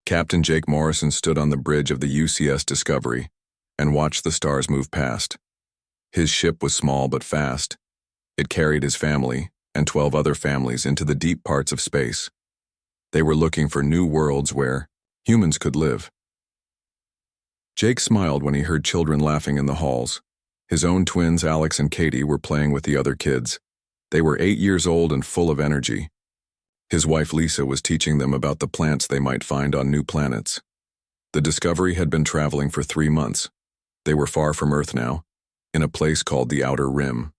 Captain Jake Morrison stood on the bridge of the UCS Discovery and watched the stars move past. His ship was small but fast. It carried his family and 12 other families into the deep parts of space. They were looking for new worlds where humans could live. Jake smiled when he heard children laughing in the halls. His own twins, Alex and Katie, were playing with the other kids. They were 8 years old and full of energy. His wife Lisa was teaching them about the plants they might find on new planets. The Discovery had been traveling for 3 months. They were far from Earth now, in a place called the Outer Rim.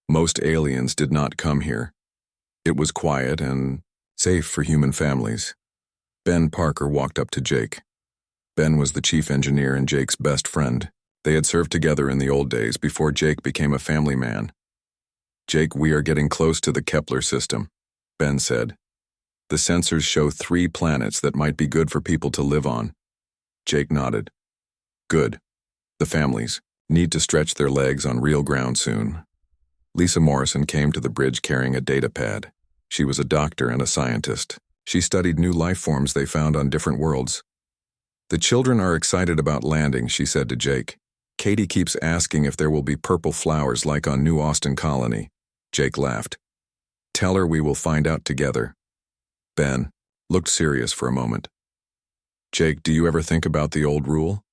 Most aliens did not come here. It was quiet and safe for human families. Ben Parker walked up to Jake. Ben was the chief engineer and Jake's best friend. They had served together in the old days before Jake became a family man. "Jake, we are getting close to the Kepler system," Ben said. "The sensors show 3 planets that might be good for people to live on." Jake nodded. "Good. The families need to stretch their legs on real ground soon." Lisa Morrison came to the bridge carrying a data pad. She was a doctor and a scientist. She studied new life forms they found on different worlds. "The children are excited about landing," she said to Jake. "Katie keeps asking if there will be purple flowers like on New Austin Colony." Jake laughed. "Tell her we will find out together." Ben looked serious for a moment. "Jake, do you ever think about the old rule?"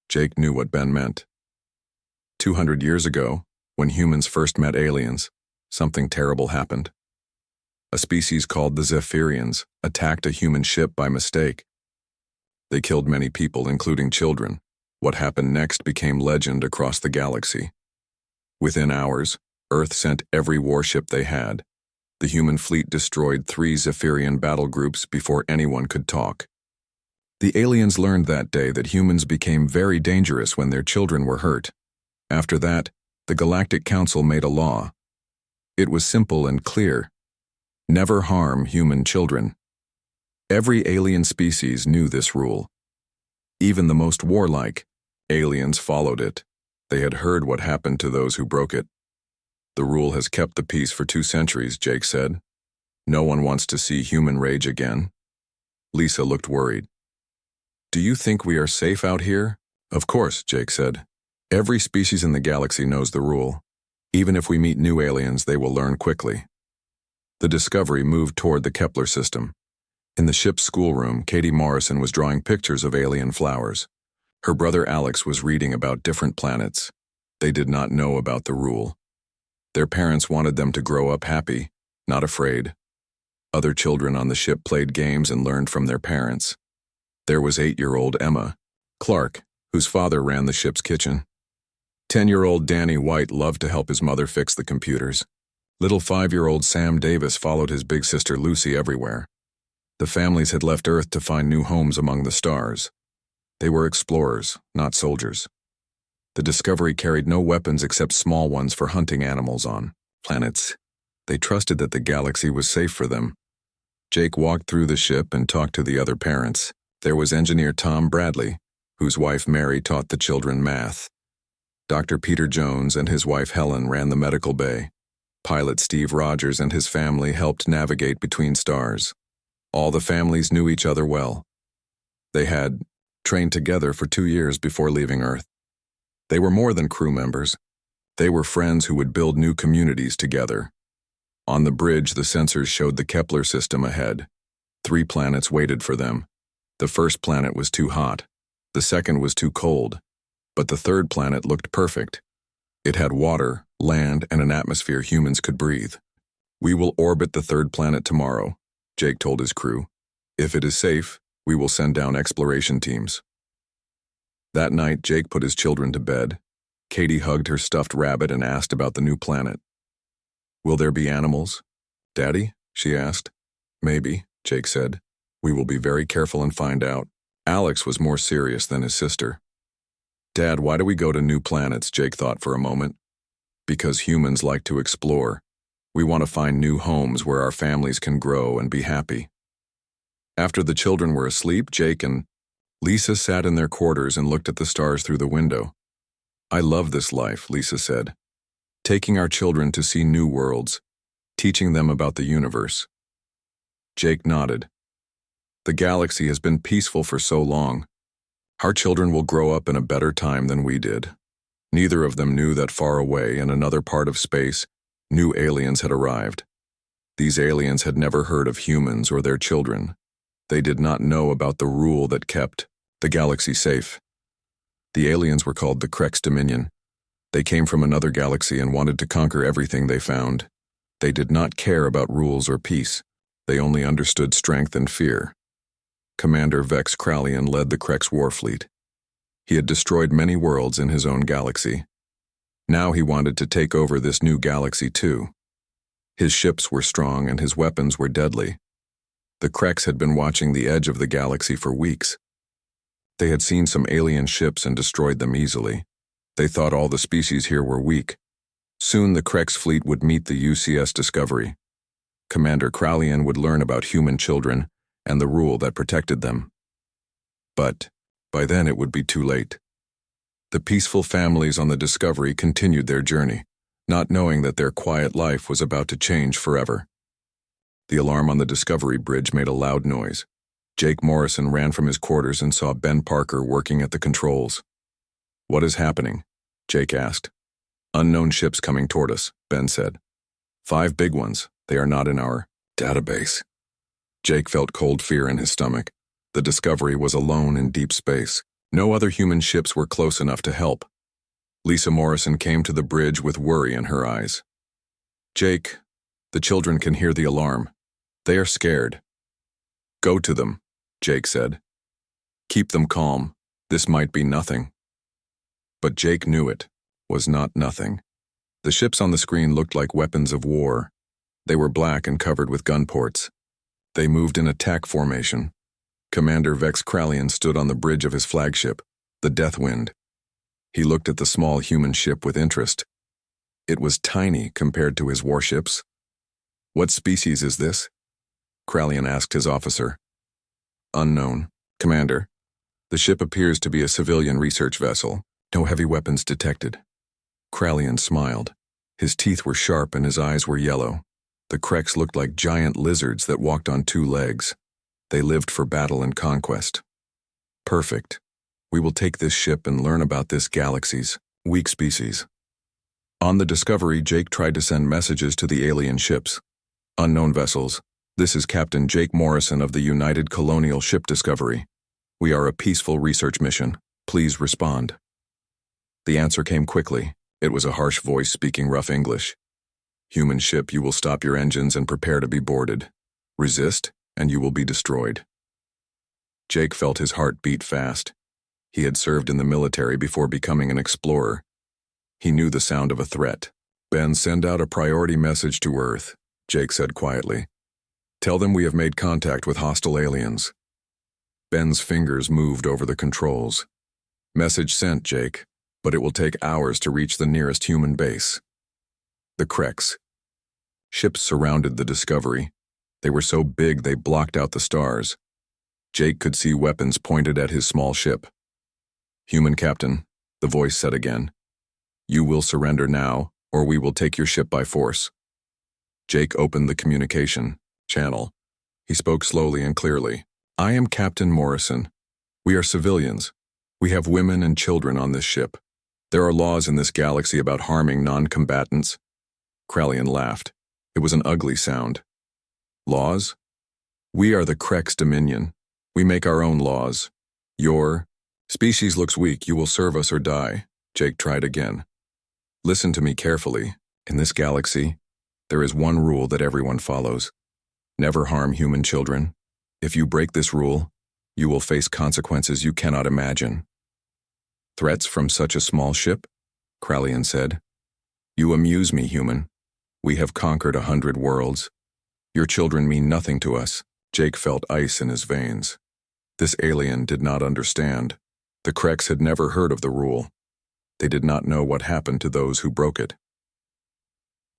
Jake knew what Ben meant. 200 years ago, when humans first met aliens, something terrible happened. A species called the Zephyrians attacked a human ship by mistake. They killed many people, including children. What happened next became legend across the galaxy. Within hours, Earth sent every warship they had. The human fleet destroyed 3 Zephyrian battle groups before anyone could talk. The aliens learned that day that humans became very dangerous when their children were hurt. After that, the Galactic Council made a law. It was simple and clear. Never harm human children. Every alien species knew this rule. Even the most warlike aliens followed it. They had heard what happened to those who broke it. "The rule has kept the peace for 2 centuries, Jake said. "No one wants to see human rage again." Lisa looked worried. "Do you think we are safe out here?" "Of course," Jake said. "Every species in the galaxy knows the rule. Even if we meet new aliens, they will learn quickly." The Discovery moved toward the Kepler system. In the ship's schoolroom, Katie Morrison was drawing pictures of alien flowers. Her brother Alex was reading about different planets. They did not know about the rule. Their parents wanted them to grow up happy, not afraid. Other children on the ship played games and learned from their parents. There was 8-year-old Emma Clark, whose father ran the ship's kitchen. 10-year-old Danny White loved to help his mother fix the computers. Little 5-year-old Sam Davis followed his big sister Lucy everywhere. The families had left Earth to find new homes among the stars. They were explorers, not soldiers. The Discovery carried no weapons except small ones for hunting animals on planets. They trusted that the galaxy was safe for them. Jake walked through the ship and talked to the other parents. There was engineer Tom Bradley, whose wife Mary taught the children math. Dr. Peter Jones and his wife Helen ran the medical bay. Pilot Steve Rogers and his family helped navigate between stars. All the families knew each other well. They had trained together for 2 years before leaving Earth. They were more than crew members. They were friends who would build new communities together. On the bridge, the sensors showed the Kepler system ahead. 3 planets waited for them. The first planet was too hot. The second was too cold. But the third planet looked perfect. It had water, land, and an atmosphere humans could breathe. "We will orbit the third planet tomorrow," Jake told his crew. "If it is safe, we will send down exploration teams." That night, Jake put his children to bed. Katie hugged her stuffed rabbit and asked about the new planet. "Will there be animals, Daddy?" she asked. "Maybe," Jake said. "We will be very careful and find out." Alex was more serious than his sister. "Dad, why do we go to new planets?" Jake thought for a moment. "Because humans like to explore. We want to find new homes where our families can grow and be happy." After the children were asleep, Jake and Lisa sat in their quarters and looked at the stars through the window. "I love this life," Lisa said. "Taking our children to see new worlds, teaching them about the universe." Jake nodded. The galaxy has been peaceful for so long. Our children will grow up in a better time than we did. Neither of them knew that far away in another part of space, new aliens had arrived. These aliens had never heard of humans or their children. They did not know about the rule that kept the galaxy safe. The aliens were called the Krex Dominion. They came from another galaxy and wanted to conquer everything they found. They did not care about rules or peace. They only understood strength and fear. Commander Vex Kralian led the Krex war fleet. He had destroyed many worlds in his own galaxy. Now he wanted to take over this new galaxy too. His ships were strong and his weapons were deadly. The Krex had been watching the edge of the galaxy for weeks. They had seen some alien ships and destroyed them easily. They thought all the species here were weak. Soon the Krex fleet would meet the UCS Discovery. Commander Kralian would learn about human children and the rule that protected them. But by then it would be too late. The peaceful families on the Discovery continued their journey, not knowing that their quiet life was about to change forever. The alarm on the Discovery bridge made a loud noise. Jake Morrison ran from his quarters and saw Ben Parker working at the controls. "What is happening?" Jake asked. "Unknown ships coming toward us," Ben said. "5 big ones. They are not in our database." Jake felt cold fear in his stomach. The Discovery was alone in deep space. No other human ships were close enough to help. Lisa Morrison came to the bridge with worry in her eyes. "Jake, the children can hear the alarm. They are scared." "Go to them," Jake said. "Keep them calm. This might be nothing." But Jake knew it was not nothing. The ships on the screen looked like weapons of war. They were black and covered with gun ports. They moved in attack formation. Commander Vex Kralian stood on the bridge of his flagship, the Deathwind. He looked at the small human ship with interest. It was tiny compared to his warships. "What species is this?" Kralian asked his officer. "Unknown, Commander. The ship appears to be a civilian research vessel. No heavy weapons detected." Kralian smiled. His teeth were sharp and his eyes were yellow. The Krex looked like giant lizards that walked on 2 legs. They lived for battle and conquest. "Perfect. We will take this ship and learn about this galaxy's weak species." On the Discovery, Jake tried to send messages to the alien ships. "Unknown vessels. This is Captain Jake Morrison of the United Colonial Ship Discovery. We are a peaceful research mission. Please respond." The answer came quickly. It was a harsh voice speaking rough English. "Human ship, you will stop your engines and prepare to be boarded. Resist, and you will be destroyed." Jake felt his heart beat fast. He had served in the military before becoming an explorer. He knew the sound of a threat. "Ben, send out a priority message to Earth," Jake said quietly. "Tell them we have made contact with hostile aliens." Ben's fingers moved over the controls. "Message sent, Jake, but it will take hours to reach the nearest human base." The Krex. Ships surrounded the Discovery. They were so big they blocked out the stars. Jake could see weapons pointed at his small ship. "Human captain," the voice said again. "You will surrender now, or we will take your ship by force." Jake opened the communication channel. He spoke slowly and clearly. "I am Captain Morrison. We are civilians. We have women and children on this ship. There are laws in this galaxy about harming non-combatants." Kralian laughed. It was an ugly sound. "Laws? We are the Krex Dominion. We make our own laws. Your species looks weak. You will serve us or die." Jake tried again. "Listen to me carefully. In this galaxy, there is one rule that everyone follows. Never harm human children. If you break this rule, you will face consequences you cannot imagine." "Threats from such a small ship?" Kralian said. "You amuse me, human. We have conquered 100 worlds. Your children mean nothing to us." Jake felt ice in his veins. This alien did not understand. The Krex had never heard of the rule. They did not know what happened to those who broke it.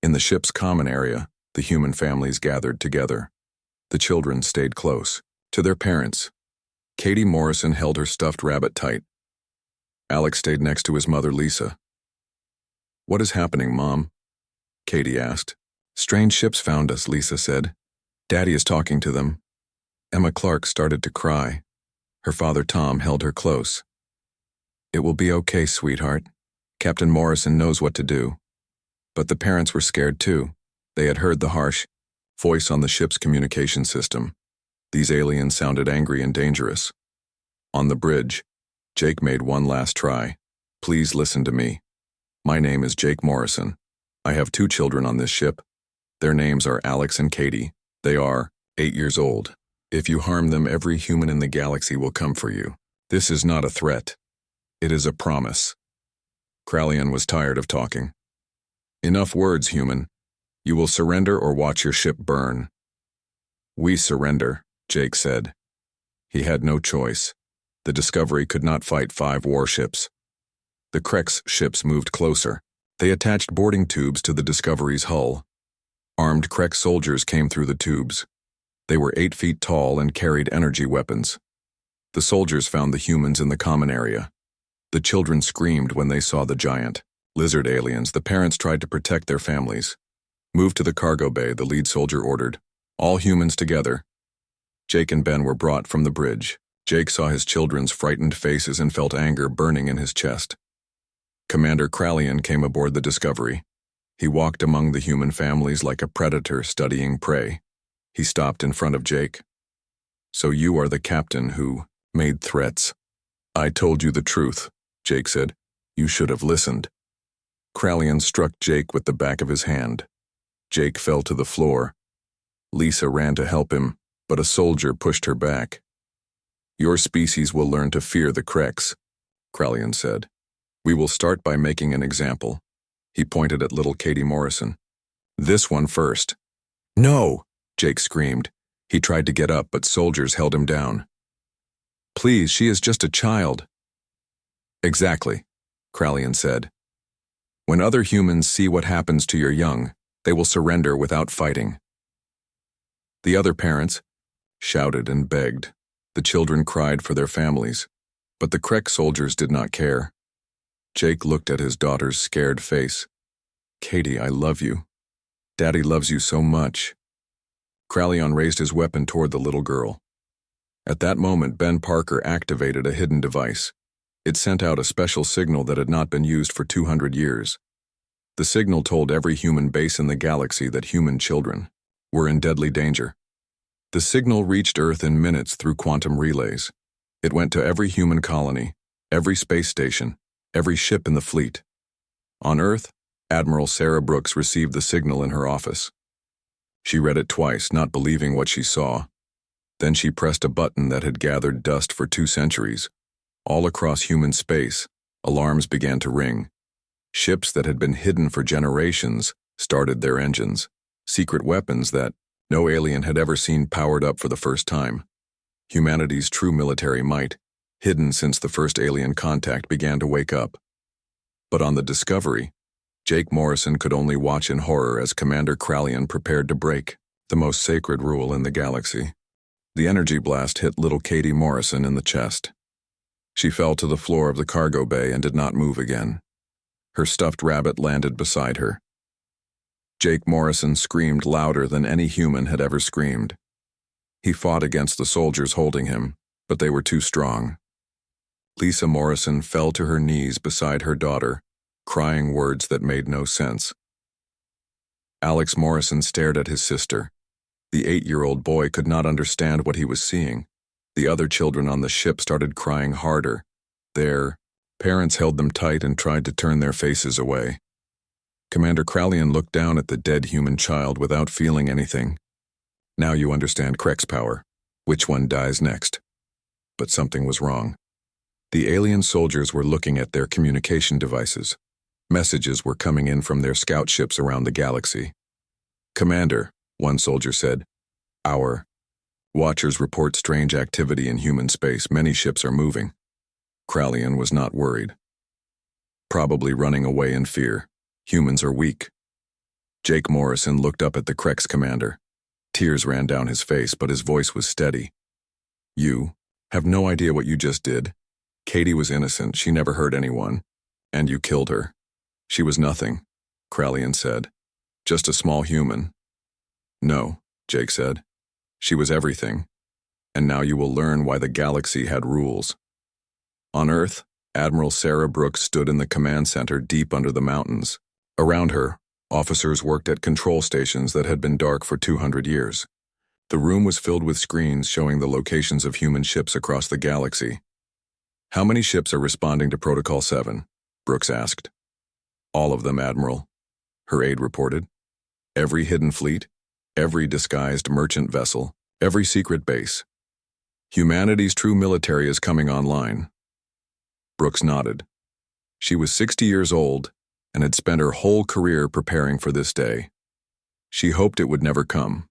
In the ship's common area, the human families gathered together. The children stayed close to their parents. Katie Morrison held her stuffed rabbit tight. Alex stayed next to his mother, Lisa. "What is happening, Mom?" Katie asked. "Strange ships found us," Lisa said. "Daddy is talking to them." Emma Clark started to cry. Her father Tom held her close. "It will be okay, sweetheart. Captain Morrison knows what to do." But the parents were scared too. They had heard the harsh voice on the ship's communication system. These aliens sounded angry and dangerous. On the bridge, Jake made one last try. "Please listen to me. My name is Jake Morrison. I have 2 children on this ship. Their names are Alex and Katie. They are 8 years old. If you harm them, every human in the galaxy will come for you. This is not a threat. It is a promise." Krallian was tired of talking. "Enough words, human. You will surrender or watch your ship burn." "We surrender," Jake said. He had no choice. The Discovery could not fight 5 warships. The Krex ships moved closer. They attached boarding tubes to the Discovery's hull. Armed Krex soldiers came through the tubes. They were 8 feet tall and carried energy weapons. The soldiers found the humans in the common area. The children screamed when they saw the giant lizard aliens. The parents tried to protect their families. "Move to the cargo bay," the lead soldier ordered. "All humans together." Jake and Ben were brought from the bridge. Jake saw his children's frightened faces and felt anger burning in his chest. Commander Krallian came aboard the Discovery. He walked among the human families like a predator studying prey. He stopped in front of Jake. "So you are the captain who made threats." "I told you the truth," Jake said. "You should have listened." Krallian struck Jake with the back of his hand. Jake fell to the floor. Lisa ran to help him, but a soldier pushed her back. "Your species will learn to fear the Krex," Krallian said. "We will start by making an example." He pointed at little Katie Morrison. "This one first." "No!" Jake screamed. He tried to get up, but soldiers held him down. "Please, she is just a child." "Exactly," Krallian said. "When other humans see what happens to your young, they will surrender without fighting." The other parents shouted and begged. The children cried for their families, but the Krex soldiers did not care. Jake looked at his daughter's scared face. "Katie, I love you. Daddy loves you so much." Krallian raised his weapon toward the little girl. At that moment, Ben Parker activated a hidden device. It sent out a special signal that had not been used for 200 years. The signal told every human base in the galaxy that human children were in deadly danger. The signal reached Earth in minutes through quantum relays. It went to every human colony, every space station, every ship in the fleet. On Earth, Admiral Sarah Brooks received the signal in her office. She read it twice, not believing what she saw. Then she pressed a button that had gathered dust for 2 centuries. All across human space, alarms began to ring. Ships that had been hidden for generations started their engines. Secret weapons that no alien had ever seen powered up for the first time. Humanity's true military might, hidden since the first alien contact, began to wake up. But on the Discovery, Jake Morrison could only watch in horror as Commander Krallian prepared to break the most sacred rule in the galaxy. The energy blast hit little Katie Morrison in the chest. She fell to the floor of the cargo bay and did not move again. Her stuffed rabbit landed beside her. Jake Morrison screamed louder than any human had ever screamed. He fought against the soldiers holding him, but they were too strong. Lisa Morrison fell to her knees beside her daughter, crying words that made no sense. Alex Morrison stared at his sister. The 8-year-old boy could not understand what he was seeing. The other children on the ship started crying harder. Their parents held them tight and tried to turn their faces away. Commander Krallian looked down at the dead human child without feeling anything. "Now you understand Krex power. Which one dies next?" But something was wrong. The alien soldiers were looking at their communication devices. Messages were coming in from their scout ships around the galaxy. "Commander," one soldier said, "our watchers report strange activity in human space. Many ships are moving." Krallian was not worried. "Probably running away in fear. Humans are weak." Jake Morrison looked up at the Krex commander. Tears ran down his face, but his voice was steady. "You have no idea what you just did. Katie was innocent. She never hurt anyone. And you killed her." "She was nothing," Krallian said. "Just a small human." "No," Jake said. "She was everything. and now you will learn why the galaxy had rules. On Earth, Admiral Sarah Brooks stood in the command center deep under the mountains. Around her, officers worked at control stations that had been dark for 200 years. The room was filled with screens showing the locations of human ships across the galaxy. "How many ships are responding to Protocol 7? Brooks asked. "All of them, Admiral," her aide reported. "Every hidden fleet, every disguised merchant vessel, every secret base. Humanity's true military is coming online." Brooks nodded. She was 60 years old and had spent her whole career preparing for this day. She hoped it would never come,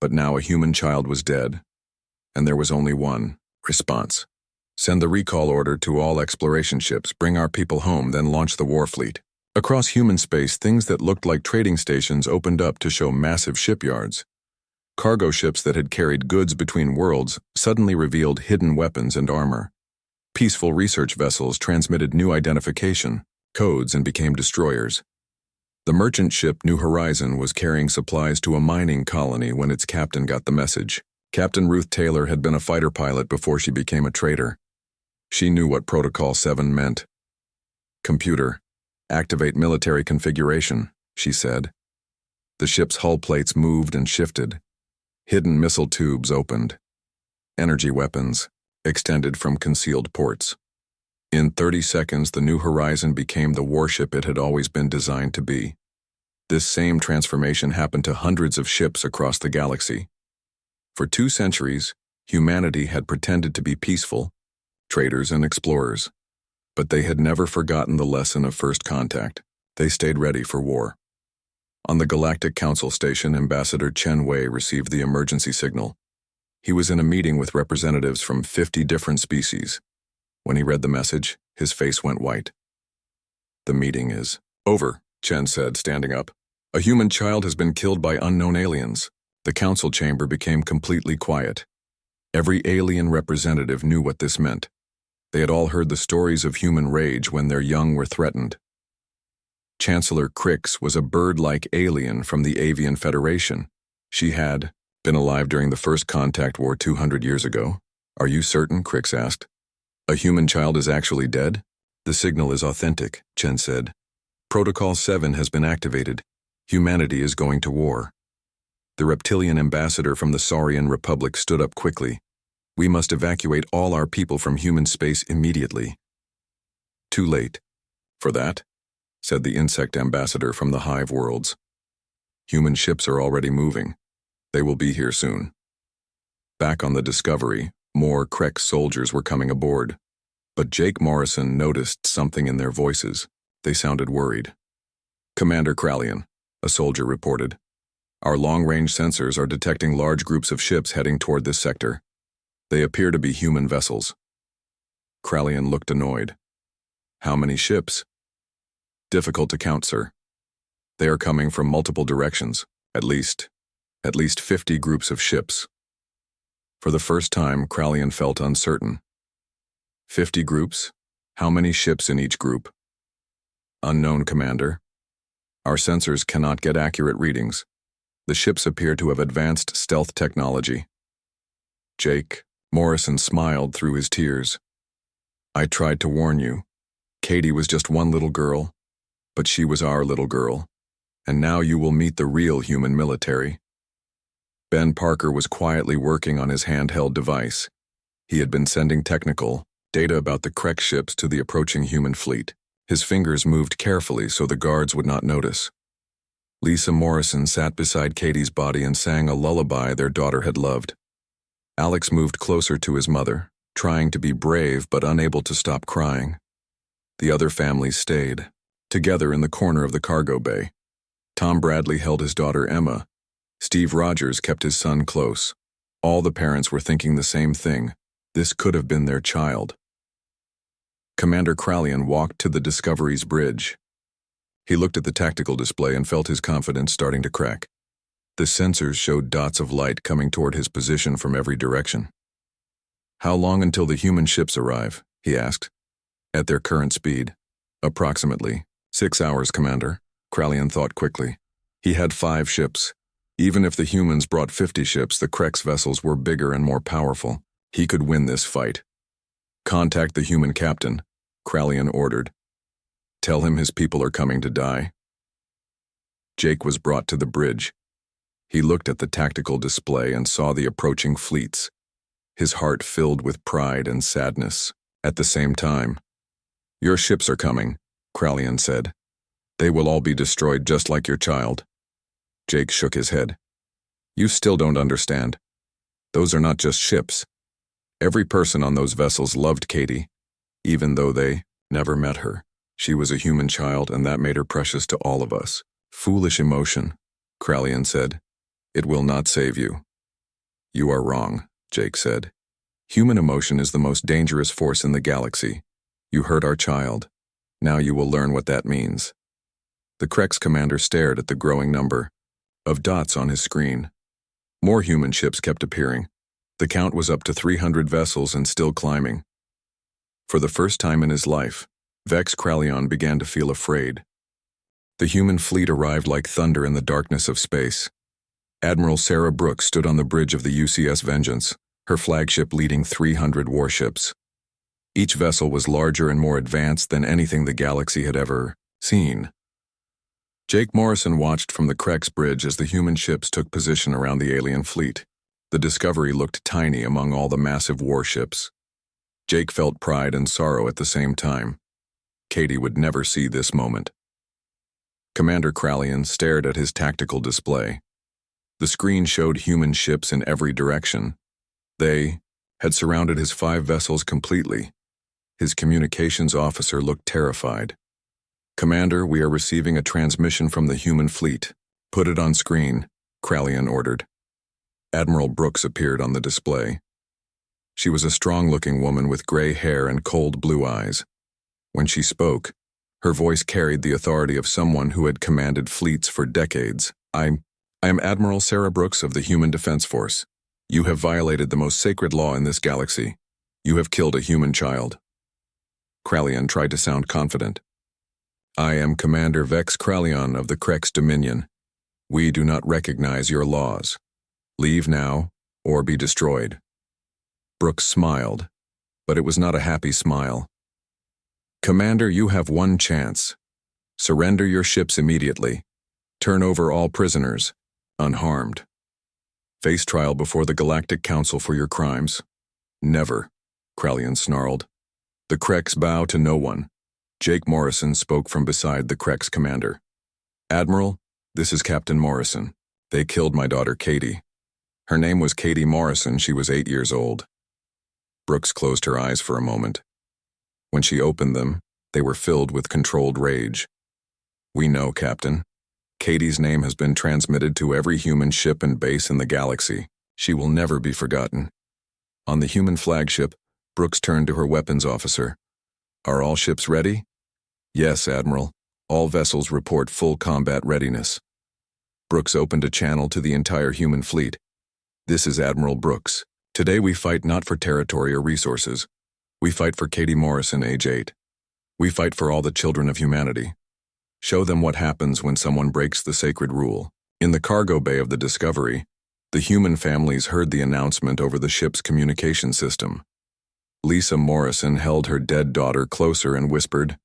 but now a human child was dead, and there was only one response. "Send the recall order to all exploration ships, bring our people home, then launch the war fleet." Across human space, things that looked like trading stations opened up to show massive shipyards. Cargo ships that had carried goods between worlds suddenly revealed hidden weapons and armor. Peaceful research vessels transmitted new identification codes and became destroyers. The merchant ship New Horizon was carrying supplies to a mining colony when its captain got the message. Captain Ruth Taylor had been a fighter pilot before she became a trader. She knew what Protocol 7 meant. "Computer, activate military configuration," she said. The ship's hull plates moved and shifted. Hidden missile tubes opened. Energy weapons extended from concealed ports. In 30 seconds, the New Horizon became the warship it had always been designed to be. This same transformation happened to hundreds of ships across the galaxy. For 2 centuries, humanity had pretended to be peaceful, traders and explorers, but they had never forgotten the lesson of first contact. They stayed ready for war. On the Galactic Council station, Ambassador Chen Wei received the emergency signal. He was in a meeting with representatives from 50 different species. When he read the message, his face went white. "The meeting is over," Chen said, standing up. "A human child has been killed by unknown aliens." The council chamber became completely quiet. Every alien representative knew what this meant. They had all heard the stories of human rage when their young were threatened. Chancellor Crix was a bird-like alien from the Avian Federation. She had been alive during the First Contact War 200 years ago. "Are you certain?" Crix asked. "A human child is actually dead?" "The signal is authentic," Chen said. "Protocol 7 has been activated. Humanity is going to war." The reptilian ambassador from the Saurian Republic stood up quickly. "We must evacuate all our people from human space immediately." "Too late for that," said the insect ambassador from the Hive worlds. "Human ships are already moving. They will be here soon." Back on the Discovery, more Krek soldiers were coming aboard. But Jake Morrison noticed something in their voices. They sounded worried. "Commander Kralian," a soldier reported. "Our long-range sensors are detecting large groups of ships heading toward this sector. They appear to be human vessels." Kralian looked annoyed. "How many ships?" "Difficult to count, sir. They are coming from multiple directions, at least 50 groups of ships." For the first time, Kralian felt uncertain. 50 groups? How many ships in each group? "Unknown, Commander. Our sensors cannot get accurate readings. The ships appear to have advanced stealth technology." Jake Morrison smiled through his tears. "I tried to warn you. Katie was just one little girl, but she was our little girl, and now you will meet the real human military." Ben Parker was quietly working on his handheld device. He had been sending technical data about the Krek ships to the approaching human fleet. His fingers moved carefully so the guards would not notice. Lisa Morrison sat beside Katie's body and sang a lullaby their daughter had loved. Alex moved closer to his mother, trying to be brave but unable to stop crying. The other families stayed, together in the corner of the cargo bay. Tom Bradley held his daughter Emma. Steve Rogers kept his son close. All the parents were thinking the same thing. This could have been their child. Commander Kralian walked to the Discovery's bridge. He looked at the tactical display and felt his confidence starting to crack. The sensors showed dots of light coming toward his position from every direction. "How long until the human ships arrive?" he asked. "At their current speed." "Approximately 6 hours, Commander." Kralian thought quickly. He had 5 ships. Even if the humans brought 50 ships, the Krex vessels were bigger and more powerful. He could win this fight. Contact the human captain, Krallian ordered. Tell him his people are coming to die. Jake was brought to the bridge. He looked at the tactical display and saw the approaching fleets. His heart filled with pride and sadness. At the same time, "Your ships are coming," Krallian said. "They will all be destroyed just like your child." Jake shook his head. "You still don't understand. Those are not just ships. Every person on those vessels loved Katie, even though they never met her. She was a human child, and that made her precious to all of us." "Foolish emotion," Krallian said. "It will not save you." "You are wrong," Jake said. "Human emotion is the most dangerous force in the galaxy. You hurt our child. Now you will learn what that means." The Krex commander stared at the growing number of dots on his screen. More human ships kept appearing. The count was up to 300 vessels and still climbing. For the first time in his life, Vex Krallian began to feel afraid. The human fleet arrived like thunder in the darkness of space. Admiral Sarah Brooks stood on the bridge of the UCS Vengeance, her flagship leading 300 warships. Each vessel was larger and more advanced than anything the galaxy had ever seen. Jake Morrison watched from the Krex bridge as the human ships took position around the alien fleet. The Discovery looked tiny among all the massive warships. Jake felt pride and sorrow at the same time. Katie would never see this moment. Commander Krallian stared at his tactical display. The screen showed human ships in every direction. They had surrounded his 5 vessels completely. His communications officer looked terrified. "Commander, we are receiving a transmission from the human fleet. Put it on screen," Krallian ordered. Admiral Brooks appeared on the display. She was a strong-looking woman with gray hair and cold blue eyes. When she spoke, her voice carried the authority of someone who had commanded fleets for decades. I am Admiral Sarah Brooks of the Human Defense Force. You have violated the most sacred law in this galaxy. You have killed a human child." Krallian tried to sound confident. "I am Commander Vex Krallian of the Krex Dominion. We do not recognize your laws. Leave now, or be destroyed." Brooks smiled, but it was not a happy smile. "Commander, you have one chance. Surrender your ships immediately. Turn over all prisoners, unharmed. Face trial before the Galactic Council for your crimes." "Never," Krallian snarled. "The Krex bow to no one." Jake Morrison spoke from beside the Krex commander. "Admiral, this is Captain Morrison. They killed my daughter Katie. Her name was Katie Morrison. She was 8 years old." Brooks closed her eyes for a moment. When she opened them, they were filled with controlled rage. "We know, Captain. Katie's name has been transmitted to every human ship and base in the galaxy. She will never be forgotten." On the human flagship, Brooks turned to her weapons officer. "Are all ships ready?" "Yes, Admiral. All vessels report full combat readiness." Brooks opened a channel to the entire human fleet. "This is Admiral Brooks. Today we fight not for territory or resources. We fight for Katie Morrison, age 8. We fight for all the children of humanity. Show them what happens when someone breaks the sacred rule." In the cargo bay of the Discovery, the human families heard the announcement over the ship's communication system. Lisa Morrison held her dead daughter closer and whispered,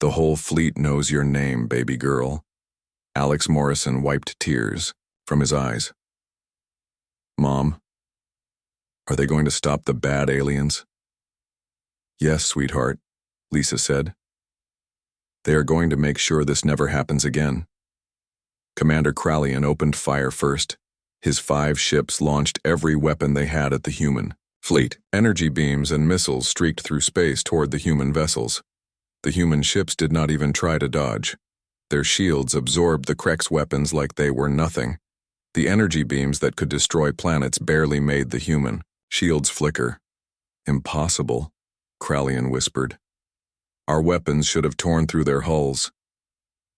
"The whole fleet knows your name, baby girl." Alex Morrison wiped tears from his eyes. "Mom, are they going to stop the bad aliens?" "Yes, sweetheart," Lisa said. "They are going to make sure this never happens again." Commander Krallian opened fire first. His 5 ships launched every weapon they had at the human fleet. Energy beams and missiles streaked through space toward the human vessels. The human ships did not even try to dodge. Their shields absorbed the Krex weapons like they were nothing. The energy beams that could destroy planets barely made the human shields flicker. "Impossible," Krallian whispered. "Our weapons should have torn through their hulls."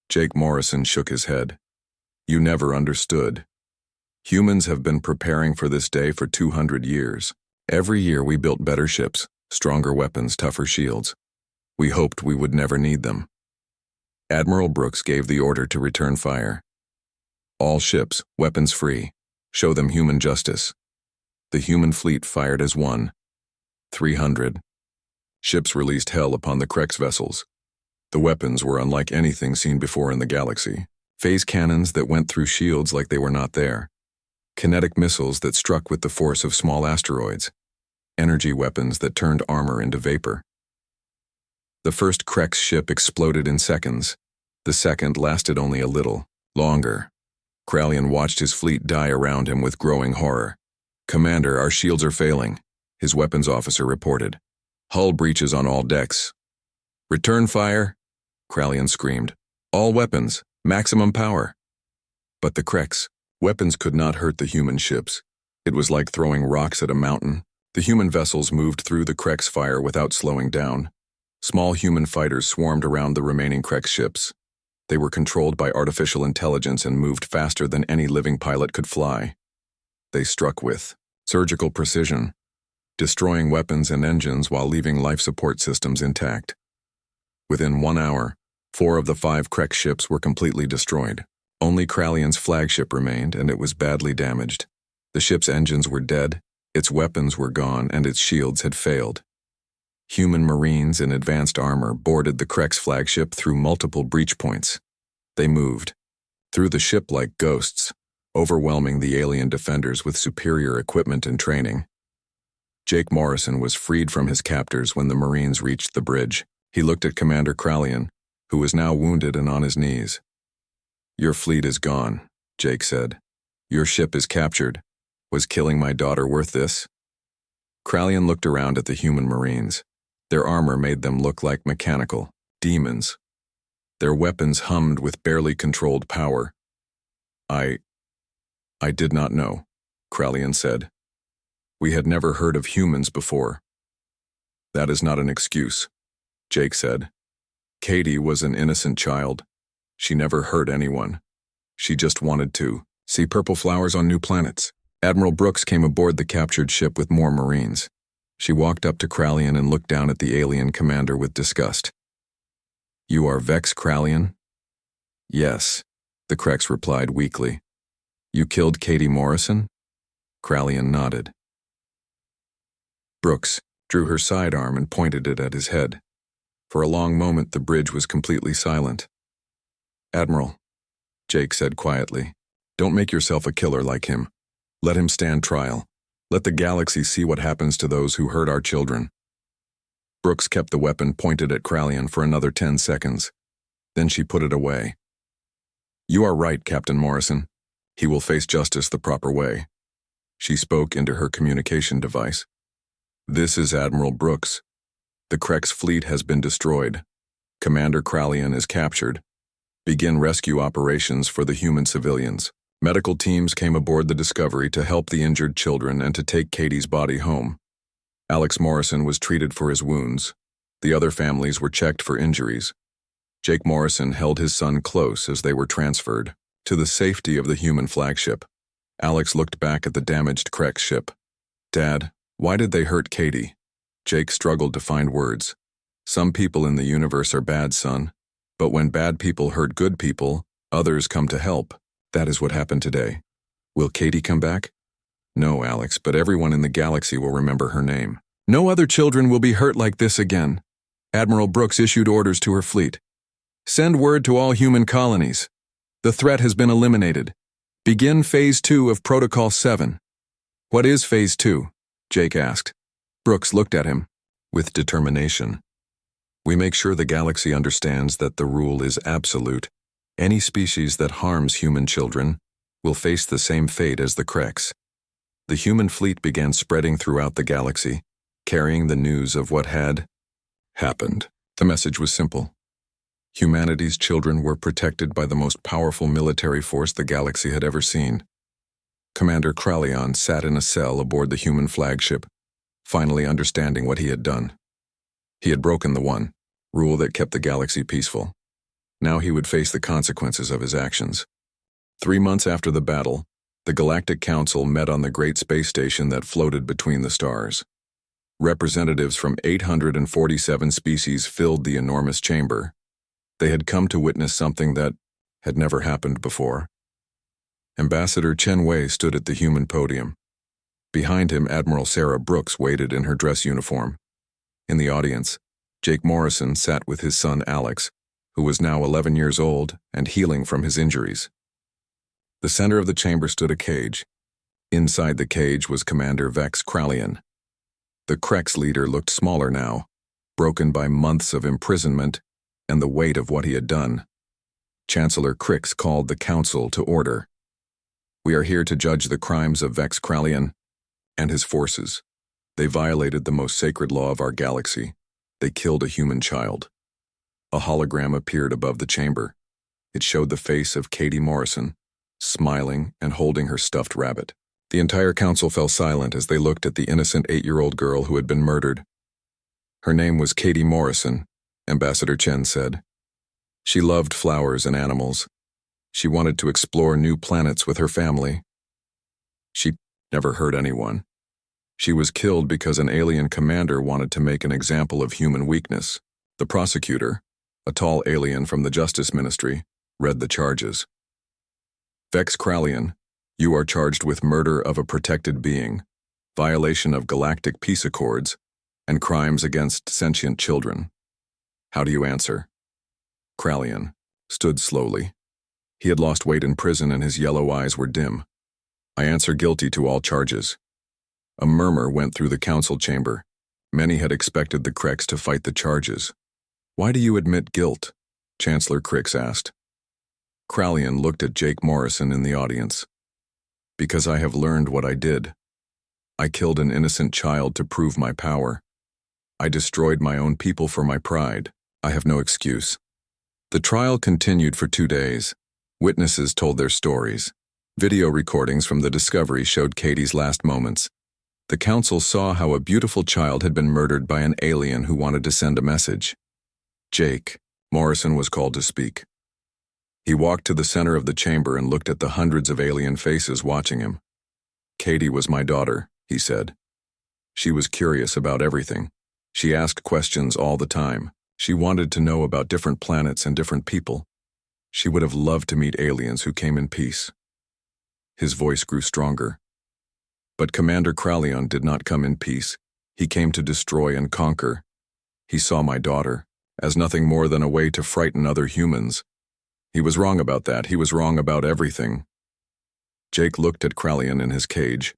Jake Morrison shook his head. "You never understood. Humans have been preparing for this day for 200 years. Every year we built better ships, stronger weapons, tougher shields. We hoped we would never need them." Admiral Brooks gave the order to return fire. All ships, weapons free. Show them human justice. The human fleet fired as one. 300. Ships released hell upon the Krex vessels. The weapons were unlike anything seen before in the galaxy. Phase cannons that went through shields like they were not there. Kinetic missiles that struck with the force of small asteroids. Energy weapons that turned armor into vapor. The first Krex ship exploded in seconds. The second lasted only a little longer. Krallian watched his fleet die around him with growing horror. "Commander, our shields are failing," his weapons officer reported. "Hull breaches on all decks." "Return fire," Krallian screamed. "All weapons, maximum power." But the Krex weapons could not hurt the human ships. It was like throwing rocks at a mountain. The human vessels moved through the Krex fire without slowing down. Small human fighters swarmed around the remaining Krex ships. They were controlled by artificial intelligence and moved faster than any living pilot could fly. They struck with surgical precision, destroying weapons and engines while leaving life support systems intact. Within 1 hour, 4 of the 5 Krex ships were completely destroyed. Only Krallian's flagship remained, and it was badly damaged. The ship's engines were dead, its weapons were gone, and its shields had failed. Human Marines in advanced armor boarded the Krex flagship through multiple breach points. They moved through the ship like ghosts, overwhelming the alien defenders with superior equipment and training. Jake Morrison was freed from his captors when the Marines reached the bridge. He looked at Commander Krallian, who was now wounded and on his knees. "Your fleet is gone," Jake said. "Your ship is captured. Was killing my daughter worth this?" Krallian looked around at the human Marines. Their armor made them look like mechanical demons. Their weapons hummed with barely controlled power. I did not know," Krallian said. "We had never heard of humans before." "That is not an excuse," Jake said. "Katie was an innocent child. She never hurt anyone. She just wanted to see purple flowers on new planets." Admiral Brooks came aboard the captured ship with more Marines. She walked up to Krallian and looked down at the alien commander with disgust. "You are Vex Krallian?" "Yes," the Krex replied weakly. "You killed Katie Morrison?" Krallian nodded. Brooks drew her sidearm and pointed it at his head. For a long moment the bridge was completely silent. "Admiral," Jake said quietly, "don't make yourself a killer like him. Let him stand trial. Let the galaxy see what happens to those who hurt our children." Brooks kept the weapon pointed at Krallian for another 10 seconds. Then she put it away. "You are right, Captain Morrison. He will face justice the proper way." She spoke into her communication device. "This is Admiral Brooks. The Krex fleet has been destroyed. Commander Krallian is captured. Begin rescue operations for the human civilians." Medical teams came aboard the Discovery to help the injured children and to take Katie's body home. Alex Morrison was treated for his wounds. The other families were checked for injuries. Jake Morrison held his son close as they were transferred to the safety of the human flagship. Alex looked back at the damaged Krex ship. "Dad, why did they hurt Katie?" Jake struggled to find words. "Some people in the universe are bad, son. But when bad people hurt good people, others come to help. That is what happened today. Will Katie come back?" "No, Alex, but everyone in the galaxy will remember her name. No other children will be hurt like this again." Admiral Brooks issued orders to her fleet. "Send word to all human colonies. The threat has been eliminated. Begin Phase 2 of Protocol 7. "What is Phase 2? Jake asked. Brooks looked at him with determination. "We make sure the galaxy understands that the rule is absolute. Any species that harms human children will face the same fate as the Krex." The human fleet began spreading throughout the galaxy, carrying the news of what had happened. The message was simple. Humanity's children were protected by the most powerful military force the galaxy had ever seen. Commander Krallian sat in a cell aboard the human flagship, finally understanding what he had done. He had broken the one rule that kept the galaxy peaceful. Now he would face the consequences of his actions. 3 months after the battle, the Galactic Council met on the great space station that floated between the stars. Representatives from 847 species filled the enormous chamber. They had come to witness something that had never happened before. Ambassador Chen Wei stood at the human podium. Behind him, Admiral Sarah Brooks waited in her dress uniform. In the audience, Jake Morrison sat with his son Alex, who was now 11 years old and healing from his injuries. The center of the chamber stood a cage. Inside the cage was Commander Vex Kralian. The Krex leader looked smaller now, broken by months of imprisonment and the weight of what he had done. Chancellor Krix called the council to order. We are here to judge the crimes of Vex Kralian and his forces. They violated the most sacred law of our galaxy. They killed a human child. A hologram appeared above the chamber. It showed the face of Katie Morrison, smiling and holding her stuffed rabbit. The entire council fell silent as they looked at the innocent 8-year-old girl who had been murdered. Her name was Katie Morrison, Ambassador Chen said. She loved flowers and animals. She wanted to explore new planets with her family. She never hurt anyone. She was killed because an alien commander wanted to make an example of human weakness. The prosecutor, a tall alien from the Justice Ministry, read the charges. Vex Kralian, you are charged with murder of a protected being, violation of galactic peace accords, and crimes against sentient children. How do you answer? Kralian stood slowly. He had lost weight in prison and his yellow eyes were dim. I answer guilty to all charges. A murmur went through the council chamber. Many had expected the Krex to fight the charges. Why do you admit guilt? Chancellor Krix asked. Kralian looked at Jake Morrison in the audience. Because I have learned what I did. I killed an innocent child to prove my power. I destroyed my own people for my pride. I have no excuse. The trial continued for 2 days. Witnesses told their stories. Video recordings from the Discovery showed Katie's last moments. The council saw how a beautiful child had been murdered by an alien who wanted to send a message. Jake Morrison was called to speak. He walked to the center of the chamber and looked at the hundreds of alien faces watching him. Katie was my daughter, he said. She was curious about everything. She asked questions all the time. She wanted to know about different planets and different people. She would have loved to meet aliens who came in peace. His voice grew stronger. But Commander Kralian did not come in peace. He came to destroy and conquer. He saw my daughter as nothing more than a way to frighten other humans. He was wrong about that. He was wrong about everything. Jake looked at Kralian in his cage.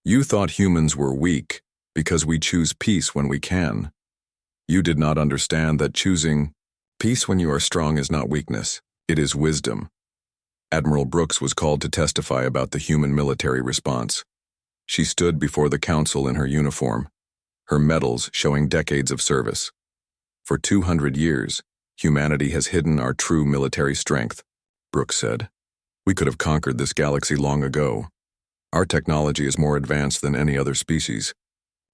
You thought humans were weak because we choose peace when we can. You did not understand that choosing peace when you are strong is not weakness. It is wisdom. Admiral Brooks was called to testify about the human military response. She stood before the council in her uniform, her medals showing decades of service. For 200 years, humanity has hidden our true military strength, Brooks said. We could have conquered this galaxy long ago. Our technology is more advanced than any other species.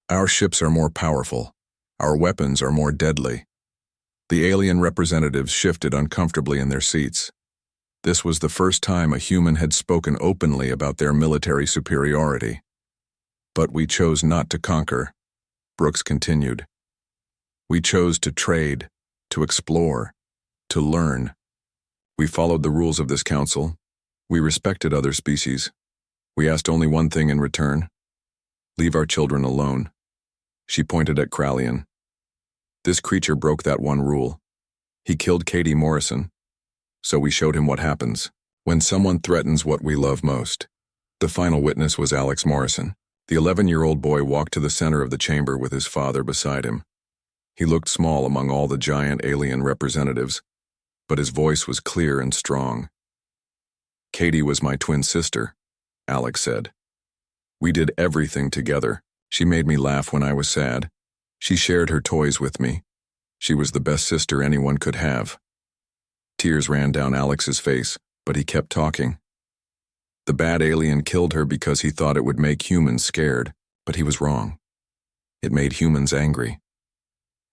Our ships are more powerful. Our weapons are more deadly. The alien representatives shifted uncomfortably in their seats. This was the first time a human had spoken openly about their military superiority. But we chose not to conquer, Brooks continued. We chose to trade, to explore, to learn. We followed the rules of this council. We respected other species. We asked only one thing in return. Leave our children alone. She pointed at Kralian. This creature broke that one rule. He killed Katie Morrison. So we showed him what happens when someone threatens what we love most. The final witness was Alex Morrison. The 11-year-old boy walked to the center of the chamber with his father beside him. He looked small among all the giant alien representatives, but his voice was clear and strong. Katie was my twin sister, Alex said. We did everything together. She made me laugh when I was sad. She shared her toys with me. She was the best sister anyone could have. Tears ran down Alex's face, but he kept talking. The bad alien killed her because he thought it would make humans scared, but he was wrong. It made humans angry.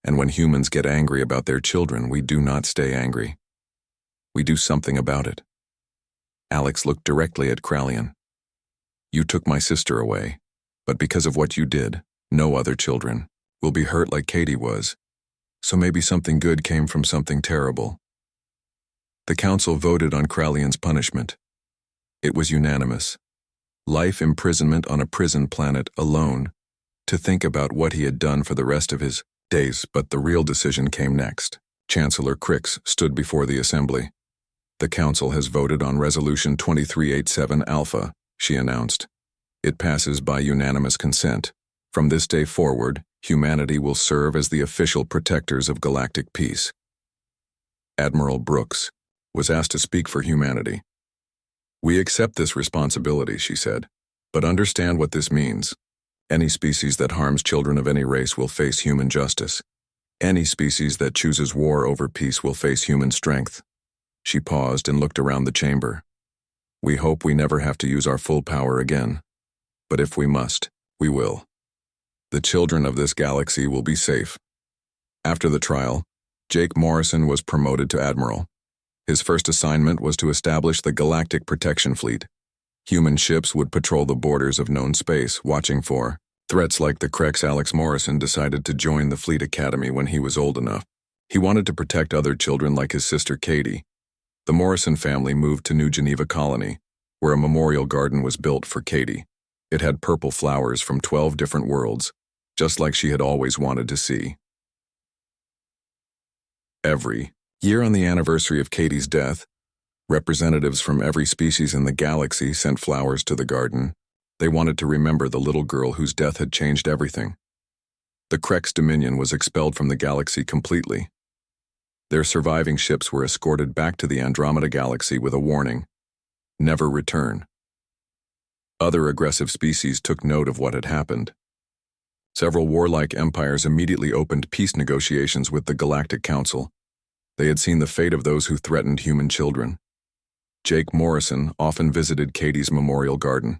And when humans get angry about their children, we do not stay angry. We do something about it. Alex looked directly at Kralian. You took my sister away, but because of what you did, no other children will be hurt like Katie was. So maybe something good came from something terrible. The council voted on Kralian's punishment. It was unanimous. Life imprisonment on a prison planet alone, to think about what he had done for the rest of his days, but the real decision came next. Chancellor Crix stood before the assembly. The Council has voted on Resolution 2387 Alpha, she announced. It passes by unanimous consent. From this day forward, humanity will serve as the official protectors of galactic peace. Admiral Brooks was asked to speak for humanity. We accept this responsibility, she said, but understand what this means. Any species that harms children of any race will face human justice. Any species that chooses war over peace will face human strength. She paused and looked around the chamber. We hope we never have to use our full power again. But if we must, we will. The children of this galaxy will be safe. After the trial, Jake Morrison was promoted to Admiral. His first assignment was to establish the Galactic Protection Fleet. Human ships would patrol the borders of known space, watching for threats like the Crex. Alex Morrison decided to join the Fleet Academy when he was old enough. He wanted to protect other children like his sister Katie. The Morrison family moved to New Geneva Colony, where a memorial garden was built for Katie. It had purple flowers from 12 different worlds, just like she had always wanted to see. Every year on the anniversary of Katie's death, representatives from every species in the galaxy sent flowers to the garden. They wanted to remember the little girl whose death had changed everything. The Crex Dominion was expelled from the galaxy completely. Their surviving ships were escorted back to the Andromeda Galaxy with a warning: never return. Other aggressive species took note of what had happened. Several warlike empires immediately opened peace negotiations with the Galactic Council. They had seen the fate of those who threatened human children. Jake Morrison often visited Katie's memorial garden.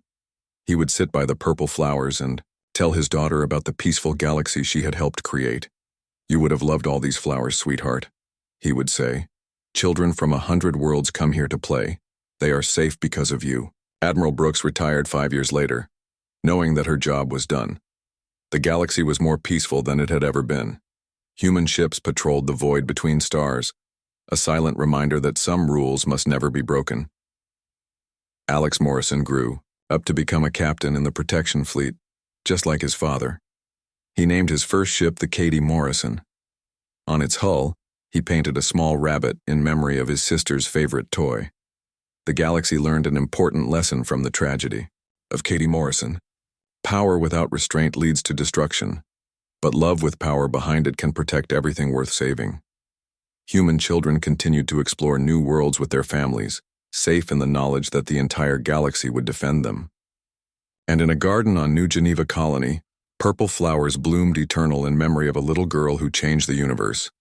He would sit by the purple flowers and tell his daughter about the peaceful galaxy she had helped create. You would have loved all these flowers, sweetheart, he would say. Children from 100 worlds come here to play. They are safe because of you. Admiral Brooks retired 5 years later, knowing that her job was done. The galaxy was more peaceful than it had ever been. Human ships patrolled the void between stars, a silent reminder that some rules must never be broken. Alex Morrison grew up to become a captain in the protection fleet, just like his father. He named his first ship the Katie Morrison. On its hull, he painted a small rabbit in memory of his sister's favorite toy. The galaxy learned an important lesson from the tragedy of Katie Morrison. Power without restraint leads to destruction, but love with power behind it can protect everything worth saving. Human children continued to explore new worlds with their families, safe in the knowledge that the entire galaxy would defend them. And in a garden on New Geneva Colony, purple flowers bloomed eternal in memory of a little girl who changed the universe.